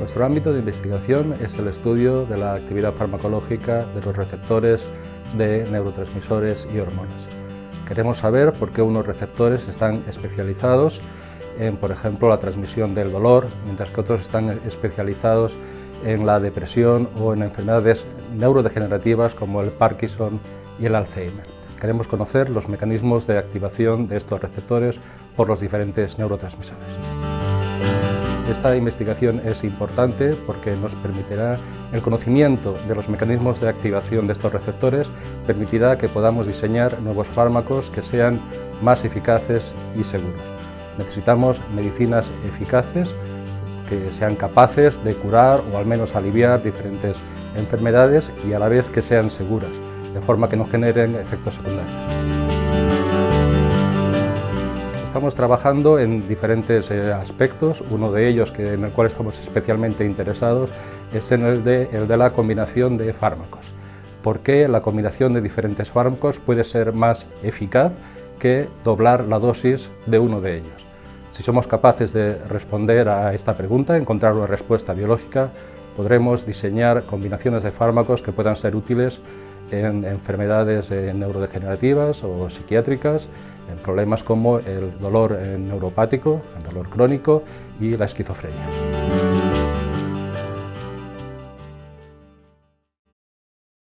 Nuestro ámbito de investigación es el estudio de la actividad farmacológica de los receptores de neurotransmisores y hormonas. Queremos saber por qué unos receptores están especializados en, por ejemplo, la transmisión del dolor, mientras que otros están especializados en la depresión o en enfermedades neurodegenerativas como el Parkinson y el Alzheimer. Queremos conocer los mecanismos de activación de estos receptores por los diferentes neurotransmisores. Esta investigación es importante porque nos permitirá el conocimiento de los mecanismos de activación de estos receptores, permitirá que podamos diseñar nuevos fármacos que sean más eficaces y seguros. Necesitamos medicinas eficaces que sean capaces de curar o al menos aliviar diferentes enfermedades y a la vez que sean seguras, de forma que no generen efectos secundarios. Estamos trabajando en diferentes aspectos. Uno de ellos en el cual estamos especialmente interesados es en el de la combinación de fármacos. ¿Por qué la combinación de diferentes fármacos puede ser más eficaz que doblar la dosis de uno de ellos? Si somos capaces de responder a esta pregunta, encontrar una respuesta biológica, podremos diseñar combinaciones de fármacos que puedan ser útiles en enfermedades neurodegenerativas o psiquiátricas, en problemas como el dolor neuropático, el dolor crónico y la esquizofrenia.